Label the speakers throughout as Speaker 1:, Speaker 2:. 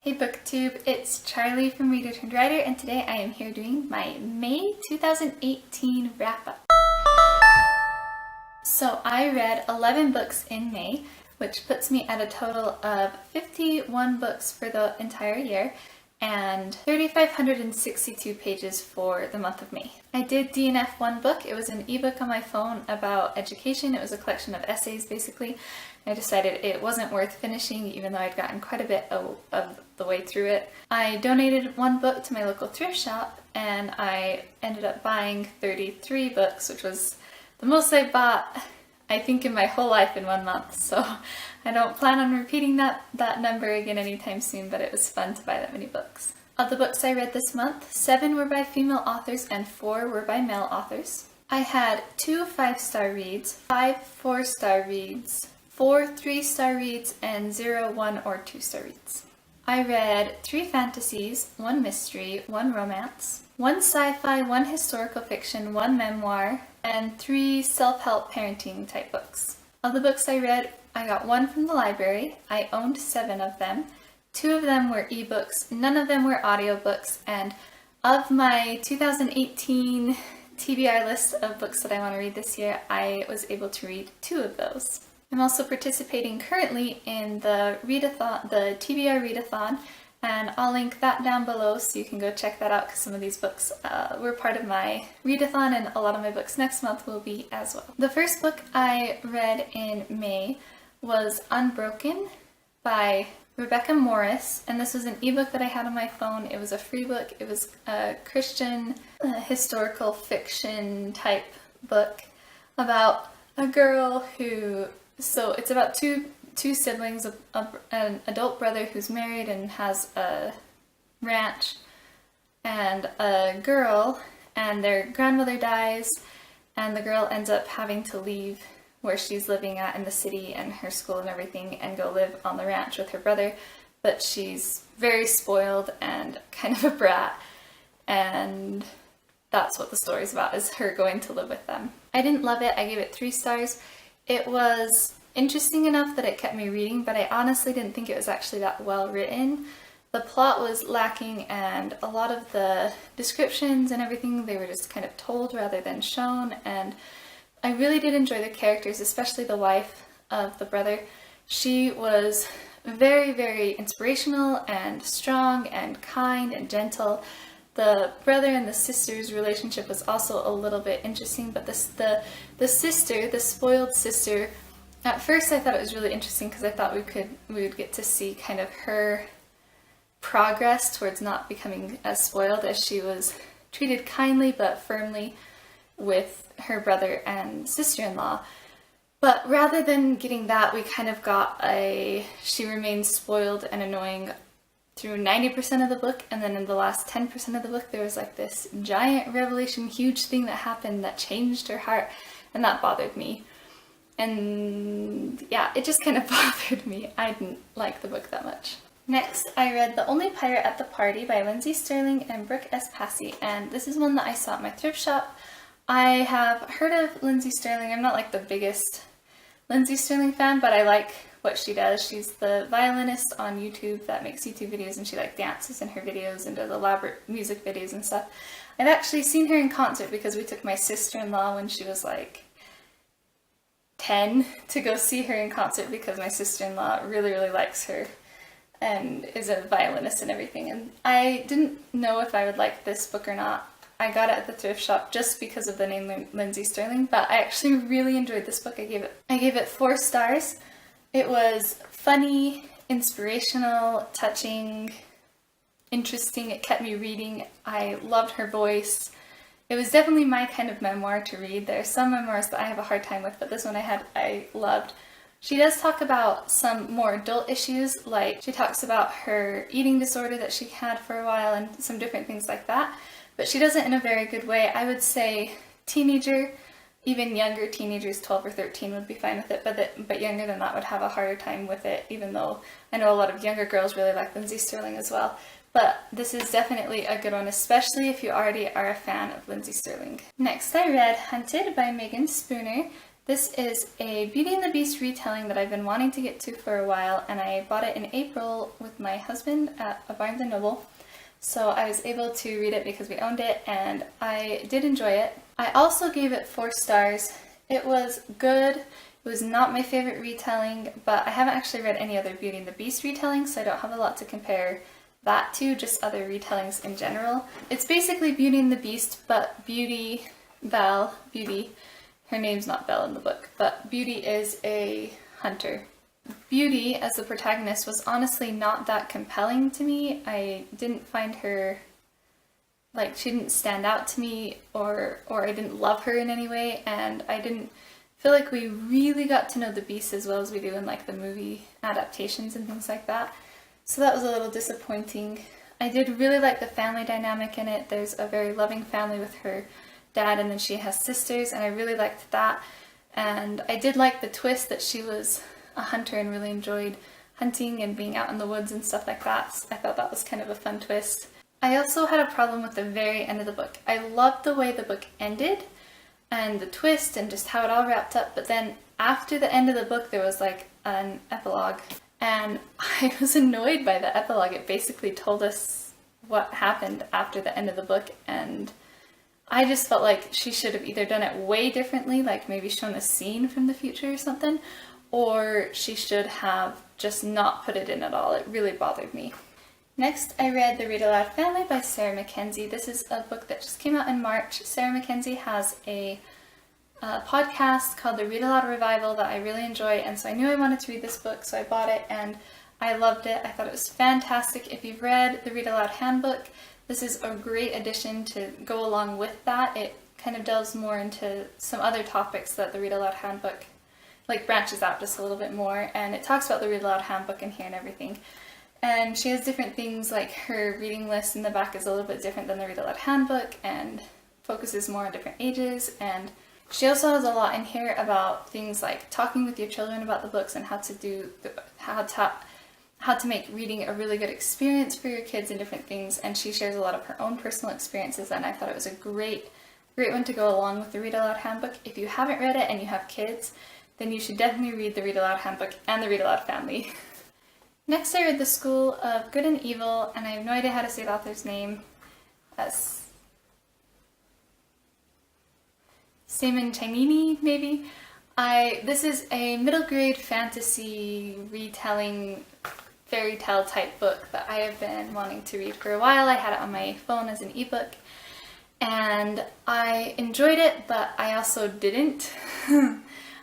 Speaker 1: Hey BookTube, it's Charlie from Reader Turned Writer, and today I am here doing my May 2018 wrap-up. So I read 11 books in May, which puts me at a total of 51 books for the entire year and 3,562 pages for the month of May. I did DNF one book. It was an ebook on my phone about education. It was a collection of essays basically. I decided it wasn't worth finishing even though I'd gotten quite a bit of the way through it. I donated one book to my local thrift shop and I ended up buying 33 books, which was the most I bought I think in my whole life in 1 month, so I don't plan on repeating that number again anytime soon, but it was fun to buy that many books. Of the books I read this month, 7 were by female authors and 4 were by male authors. I had 2 5-star reads, 5 4-star reads, 4 3-star reads, and 0 1 or 2-star reads. I read 3 fantasies, 1 mystery, 1 romance, 1 sci-fi, 1 historical fiction, 1 memoir, and 3 self-help parenting type books. Of the books I read, I got 1 from the library. I owned 7 of them. 2 of them were ebooks, none of them were audiobooks, and of my 2018 TBR list of books that I want to read this year, I was able to read 2 of those. I'm also participating currently in the readathon, the TBR readathon, and I'll link that down below so you can go check that out because some of these books were part of my readathon and a lot of my books next month will be as well. The first book I read in May was Unbroken by Rebekah Morris, and this was an ebook that I had on my phone. It was a free book. It was a Christian historical fiction type book about a girl who, so it's about two siblings, an adult brother who's married and has a ranch, and a girl, and their grandmother dies, and the girl ends up having to leave where she's living at in the city and her school and everything and go live on the ranch with her brother, but she's very spoiled and kind of a brat, and that's what the story's about, is her going to live with them. I didn't love it. I gave it 3 stars. It was interesting enough that it kept me reading, but I honestly didn't think it was actually that well written. The plot was lacking and a lot of the descriptions and everything, they were just kind of told rather than shown, and I really did enjoy the characters, especially the wife of the brother. She was very, very inspirational and strong and kind and gentle. The brother and the sister's relationship was also a little bit interesting, but the sister, the spoiled sister, at first I thought it was really interesting because I thought we would get to see kind of her progress towards not becoming as spoiled, as she was treated kindly but firmly with her brother and sister-in-law. But rather than getting that, we kind of got she remains spoiled and annoying through 90% of the book, and then in the last 10% of the book there was like this giant revelation, huge thing that happened that changed her heart, and that bothered me. And yeah, it just kind of bothered me. I didn't like the book that much. Next, I read The Only Pirate at the Party by Lindsey Sterling and Brooke S. Passy, and this is one that I saw at my thrift shop. I have heard of Lindsey Sterling. I'm not like the biggest Lindsey Sterling fan, but I like what she does. She's the violinist on YouTube that makes YouTube videos, and she like dances in her videos and does elaborate music videos and stuff. I've actually seen her in concert because we took my sister-in-law when she was like 10 to go see her in concert because my sister-in-law really, really likes her and is a violinist and everything. And I didn't know if I would like this book or not. I got it at the thrift shop just because of the name Lindsey Sterling, but I actually really enjoyed this book. I gave it 4 stars. It was funny, inspirational, touching, interesting. It kept me reading. I loved her voice. It was definitely my kind of memoir to read. There are some memoirs that I have a hard time with, but this one I loved. She does talk about some more adult issues, like she talks about her eating disorder that she had for a while and some different things like that, but she does it in a very good way. I would say teenager, even younger teenagers, 12 or 13 would be fine with it, but younger than that would have a harder time with it, even though I know a lot of younger girls really like Lindsey Sterling as well. But this is definitely a good one, especially if you already are a fan of Lindsey Sterling. Next, I read Hunted by Meagan Spooner This is a Beauty and the Beast retelling that I've been wanting to get to for a while, and I bought it in April with my husband at a Barnes & Noble. So I was able to read it because we owned it, and I did enjoy it. I also gave it 4 stars. It was good. It was not my favorite retelling, but I haven't actually read any other Beauty and the Beast retellings, so I don't have a lot to compare that to, just other retellings in general. It's basically Beauty and the Beast, but Beauty, her name's not Belle in the book, but Beauty is a hunter. Beauty, as the protagonist, was honestly not that compelling to me. I didn't find her, like, she didn't stand out to me, or I didn't love her in any way, and I didn't feel like we really got to know the Beast as well as we do in, like, the movie adaptations and things like that. So that was a little disappointing. I did really like the family dynamic in it. There's a very loving family with her dad, and then she has sisters, and I really liked that. And I did like the twist that she was a hunter and really enjoyed hunting and being out in the woods and stuff like that. So I thought that was kind of a fun twist. I also had a problem with the very end of the book. I loved the way the book ended and the twist and just how it all wrapped up, but then after the end of the book there was like an epilogue, and I was annoyed by the epilogue. It basically told us what happened after the end of the book, and I just felt like she should have either done it way differently, like maybe shown a scene from the future or something, or she should have just not put it in at all. It really bothered me. Next, I read The Read Aloud Family by Sarah Mackenzie. This is a book that just came out in March. Sarah Mackenzie has a podcast called The Read Aloud Revival that I really enjoy, and so I knew I wanted to read this book, so I bought it, and I loved it. I thought it was fantastic. If you've read The Read Aloud Handbook, this is a great addition to go along with that. It kind of delves more into some other topics that the Read Aloud Handbook like branches out just a little bit more, and it talks about the Read Aloud Handbook in here and everything. And she has different things, like her reading list in the back is a little bit different than the Read Aloud Handbook and focuses more on different ages. And she also has a lot in here about things like talking with your children about the books and how to make reading a really good experience for your kids and different things. And she shares a lot of her own personal experiences, and I thought it was a great one to go along with the Read Aloud Handbook. If you haven't read it and you have kids, then you should definitely read the Read Aloud Handbook and the Read Aloud Family. Next, I read The School of Good and Evil, and I have no idea how to say the author's name. Chainani, maybe? This is a middle grade fantasy retelling fairy tale type book that I have been wanting to read for a while. I had it on my phone as an ebook, and I enjoyed it, but I also didn't.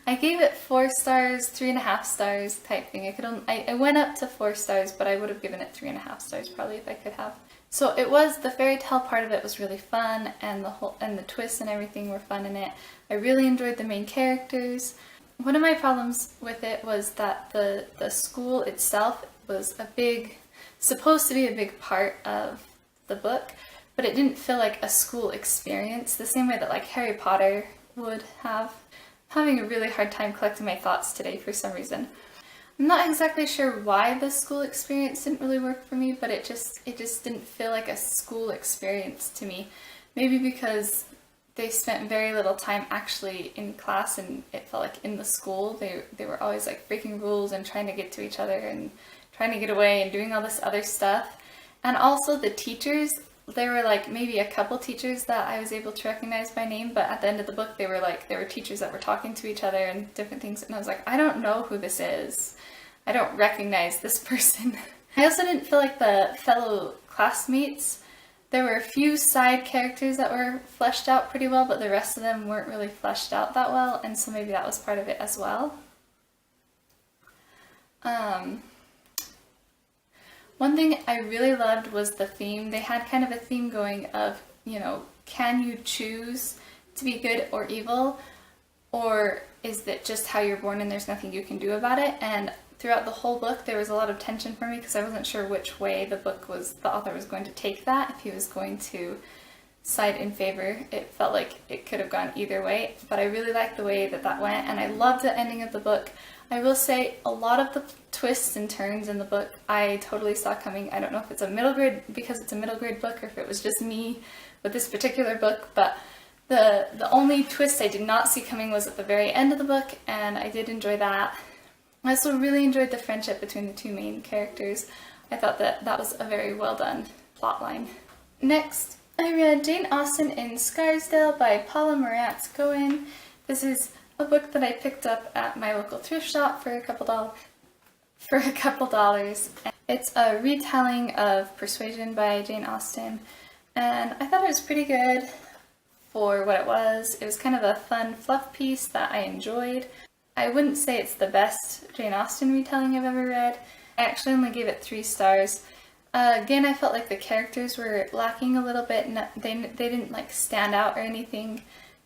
Speaker 1: I gave it 4 stars, 3.5 stars type thing. I went up to 4 stars, but I would have given it 3.5 stars probably if I could have. So it was, the fairy tale part of it was really fun, and the twists and everything were fun in it. I really enjoyed the main characters. One of my problems with it was that the school itself was supposed to be a big part of the book, but it didn't feel like a school experience, the same way that like Harry Potter would have. I'm having a really hard time collecting my thoughts today for some reason. I'm not exactly sure why the school experience didn't really work for me, but it just didn't feel like a school experience to me. Maybe because they spent very little time actually in class, and it felt like in the school they were always like breaking rules and trying to get to each other and trying to get away and doing all this other stuff. And also the teachers, there were like maybe a couple teachers that I was able to recognize by name, but at the end of the book there were teachers that were talking to each other and different things, and I was like, I don't know who this is. I don't recognize this person. I also didn't feel like the fellow classmates, there were a few side characters that were fleshed out pretty well, but the rest of them weren't really fleshed out that well, and so maybe that was part of it as well. One thing I really loved was the theme. They had kind of a theme going of, can you choose to be good or evil, or is it just how you're born and there's nothing you can do about it? And throughout the whole book there was a lot of tension for me because I wasn't sure which way the author was going to take that, if he was going to side in favor. It felt like it could have gone either way, but I really liked the way that went, and I loved the ending of the book. I will say a lot of the twists and turns in the book I totally saw coming. I don't know if it's because it's a middle grade book, or if it was just me with this particular book, but The only twist I did not see coming was at the very end of the book, and I did enjoy that. I also really enjoyed the friendship between the two main characters. I thought that that was a very well done plotline. Next, I read Jane Austen in Scarsdale by Paula Marantz Cohen. This is a book that I picked up at my local thrift shop for a couple dollars. It's a retelling of Persuasion by Jane Austen, and I thought it was pretty good for what it was. It was kind of a fun fluff piece that I enjoyed. I wouldn't say it's the best Jane Austen retelling I've ever read. I actually only gave it 3 stars. Again, I felt like the characters were lacking a little bit. They didn't like stand out or anything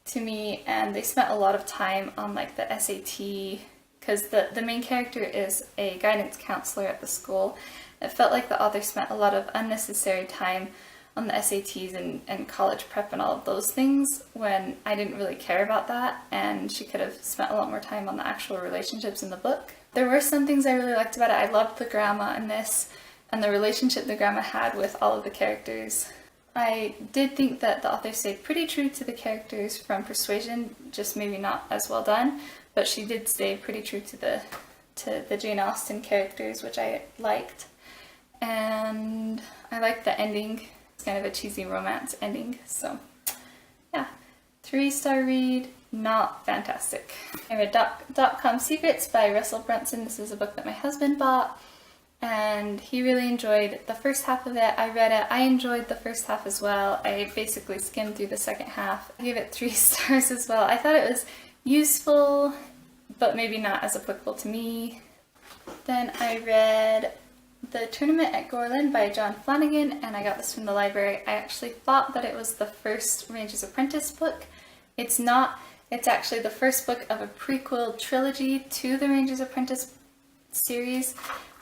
Speaker 1: to me, and they spent a lot of time on like the SAT, because the main character is a guidance counselor at the school. It felt like the author spent a lot of unnecessary time on the SATs and college prep and all of those things, when I didn't really care about that, and she could have spent a lot more time on the actual relationships in the book. There were some things I really liked about it. I loved the grandma in this, and the relationship the grandma had with all of the characters. I did think that the author stayed pretty true to the characters from Persuasion, just maybe not as well done, but she did stay pretty true to the Jane Austen characters, which I liked. And I liked the ending. It's kind of a cheesy romance ending, so yeah. 3-star read, not fantastic. I read Dotcom Secrets by Russel Brunson. This is a book that my husband bought, and he really enjoyed the first half of it. I read it. I enjoyed the first half as well. I basically skimmed through the second half. I gave it 3 stars as well. I thought it was useful, but maybe not as applicable to me. Then I read The Tournament at Gourlan by John Flanagan, and I got this from the library. I actually thought that it was the first Ranger's Apprentice book. It's not. It's actually the first book of a prequel trilogy to the Ranger's Apprentice series,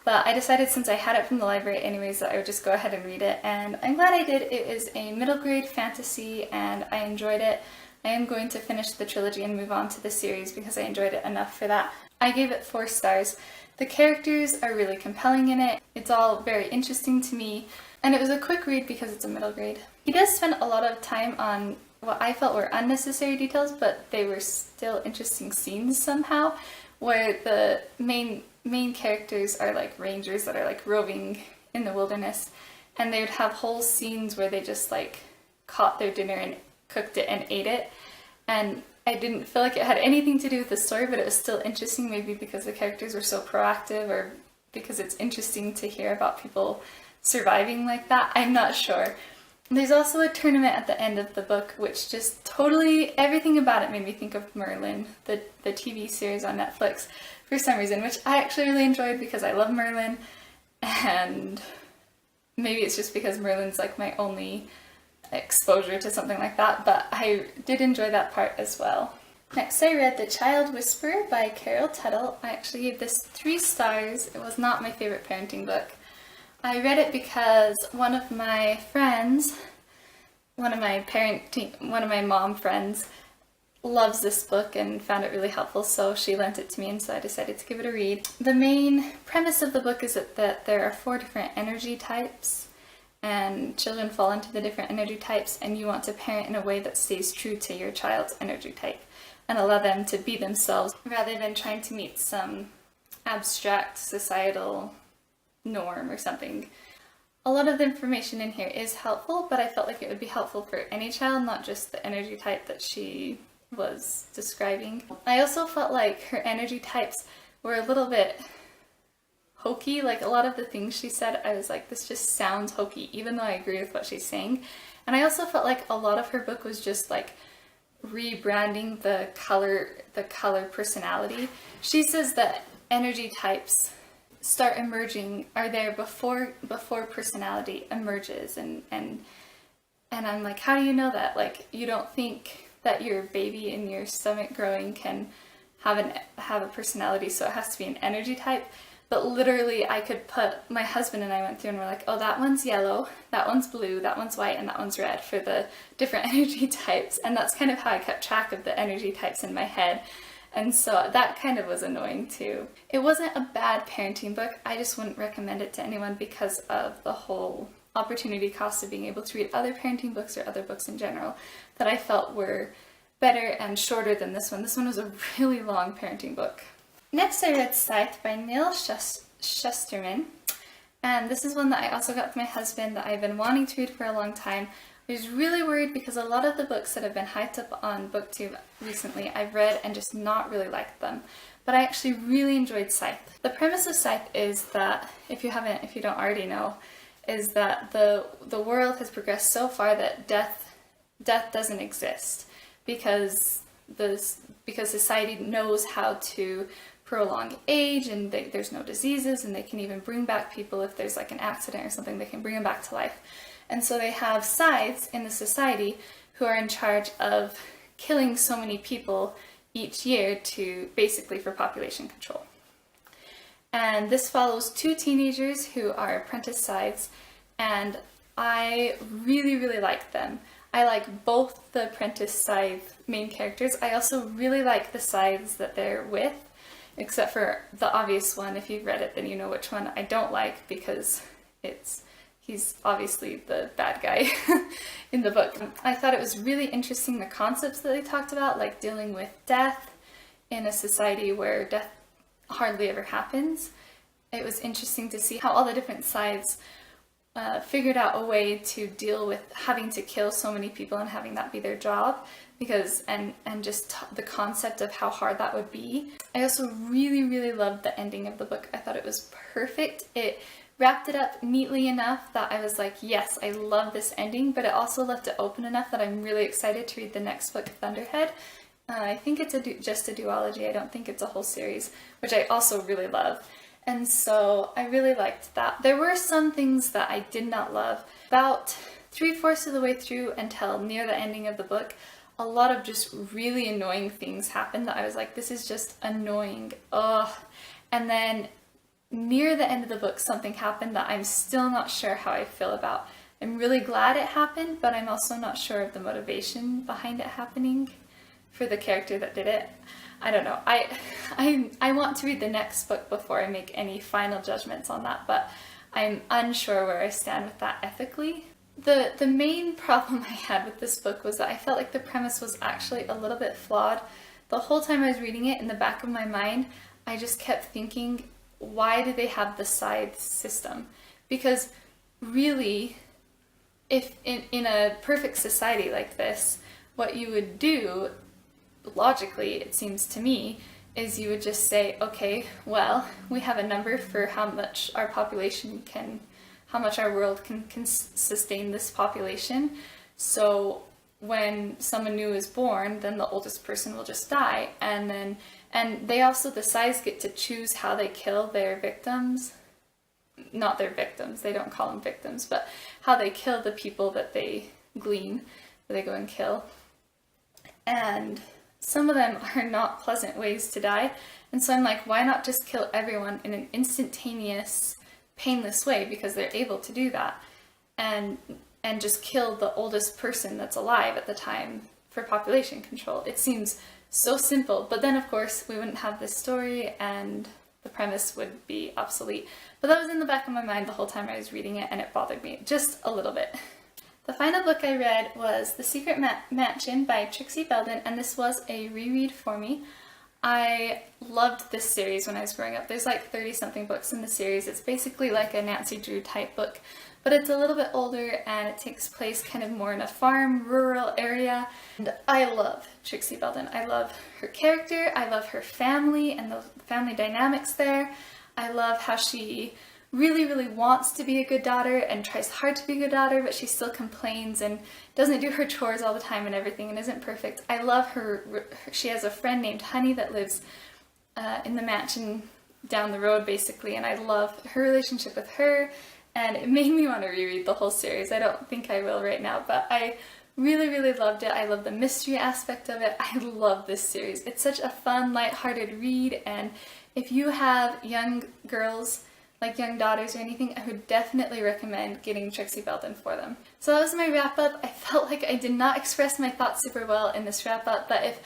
Speaker 1: but I decided since I had it from the library anyways that I would just go ahead and read it, and I'm glad I did. It is a middle grade fantasy, and I enjoyed it. I am going to finish the trilogy and move on to the series because I enjoyed it enough for that. I gave it 4 stars. The characters are really compelling in it. It's all very interesting to me, and it was a quick read because it's a middle grade. He does spend a lot of time on what I felt were unnecessary details, but they were still interesting scenes somehow, where the main characters are like rangers that are like roving in the wilderness, and they would have whole scenes where they just like caught their dinner and cooked it and ate it, and I didn't feel like it had anything to do with the story, but it was still interesting, maybe because the characters were so proactive, or because it's interesting to hear about people surviving like that. I'm not sure. There's also a tournament at the end of the book, which just totally, everything about it made me think of Merlin, the TV series on Netflix, for some reason, which I actually really enjoyed because I love Merlin, and maybe it's just because Merlin's like my only exposure to something like that, but I did enjoy that part as well. Next, I read The Child Whisperer by Carol Tuttle. I actually gave this 3 stars. It was not my favorite parenting book. I read it because one of my mom friends loves this book and found it really helpful, so she lent it to me, and so I decided to give it a read. The main premise of the book is that there are 4 different energy types, and children fall into the different energy types, and you want to parent in a way that stays true to your child's energy type and allow them to be themselves rather than trying to meet some abstract societal norm or something. A lot of the information in here is helpful, but I felt like it would be helpful for any child, not just the energy type that she was describing. I also felt like her energy types were a little bit hokey. Like, a lot of the things she said, I was like, this just sounds hokey, even though I agree with what she's saying. And I also felt like a lot of her book was just like rebranding the color personality. She says that energy types start emerging, are there before personality emerges, and I'm like, how do you know that? Like, you don't think that your baby in your stomach growing can have a personality, so it has to be an energy type. But literally, I could put, my husband and I went through and we're like, oh, that one's yellow, that one's blue, that one's white, and that one's red for the different energy types. And that's kind of how I kept track of the energy types in my head. And so that kind of was annoying too. It wasn't a bad parenting book. I just wouldn't recommend it to anyone because of the whole opportunity cost of being able to read other parenting books or other books in general that I felt were better and shorter than this one. This one was a really long parenting book. Next I read Scythe by Neal Shusterman, and this is one that I also got for my husband that I've been wanting to read for a long time. I was really worried because a lot of the books that have been hyped up on BookTube recently I've read and just not really liked them. But I actually really enjoyed Scythe. The premise of Scythe is that, if you don't already know, is that the world has progressed so far that death doesn't exist because society knows how to prolong age, and there's no diseases, and they can even bring back people if there's like an accident or something, they can bring them back to life. And so they have scythes in the society who are in charge of killing so many people each year basically for population control. And this follows two teenagers who are apprentice scythes, and I really, really like them. I like both the apprentice scythe main characters. I also really like the scythes that they're with, except for the obvious one. If you've read it, then you know which one I don't like, because he's obviously the bad guy in the book. I thought it was really interesting, the concepts that they talked about, like dealing with death in a society where death hardly ever happens. It was interesting to see how all the different sides figured out a way to deal with having to kill so many people and having that be their job, and just the concept of how hard that would be. I also really, really loved the ending of the book. I thought it was perfect. It wrapped it up neatly enough that I was like, yes, I love this ending, but it also left it open enough that I'm really excited to read the next book, Thunderhead. I think it's just a duology. I don't think it's a whole series, which I also really love. And so I really liked that. There were some things that I did not love. About 3/4 of the way through until near the ending of the book, a lot of just really annoying things happened that I was like, this is just annoying. Ugh. And then near the end of the book, something happened that I'm still not sure how I feel about. I'm really glad it happened, but I'm also not sure of the motivation behind it happening for the character that did it. I don't know. I want to read the next book before I make any final judgments on that, but I'm unsure where I stand with that ethically. The main problem I had with this book was that I felt like the premise was actually a little bit flawed. The whole time I was reading it, in the back of my mind, I just kept thinking, why do they have the scythe system? Because really, if in a perfect society like this, what you would do, logically, it seems to me, is you would just say, okay, well, we have a number for how much our world can sustain this population. So when someone new is born, then the oldest person will just die. And they also, the scythes get to choose how they kill their victims. Not their victims, they don't call them victims, but how they kill the people that they glean, that they go and kill. And some of them are not pleasant ways to die. And so I'm like, why not just kill everyone in an instantaneous, painless way, because they're able to do that, and just kill the oldest person that's alive at the time for population control. It seems so simple, but then of course we wouldn't have this story and the premise would be obsolete. But that was in the back of my mind the whole time I was reading it, and it bothered me just a little bit. The final book I read was The Secret Mansion by Trixie Belden, and this was a reread for me. I loved this series when I was growing up. There's like 30-something books in the series. It's basically like a Nancy Drew type book, but it's a little bit older and it takes place kind of more in a farm, rural area. And I love Trixie Belden. I love her character. I love her family and the family dynamics there. I love how she really, really wants to be a good daughter and tries hard to be a good daughter, but she still complains and doesn't do her chores all the time and everything and isn't perfect. I love her. She has a friend named Honey that lives in the mansion down the road, basically, and I love her relationship with her, and it made me want to reread the whole series. I don't think I will right now, but I really, really loved it. I love the mystery aspect of it. I love this series. It's such a fun, lighthearted read, and if you have young girls, like young daughters or anything, I would definitely recommend getting Trixie Belden for them. So that was my wrap up. I felt like I did not express my thoughts super well in this wrap up, but if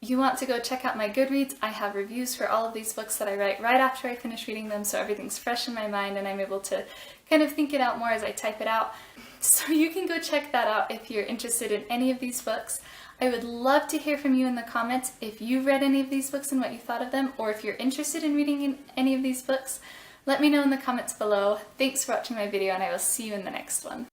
Speaker 1: you want to go check out my Goodreads, I have reviews for all of these books that I write right after I finish reading them, so everything's fresh in my mind and I'm able to kind of think it out more as I type it out. So you can go check that out if you're interested in any of these books. I would love to hear from you in the comments if you've read any of these books and what you thought of them, or if you're interested in reading any of these books. Let me know in the comments below. Thanks for watching my video, and I will see you in the next one.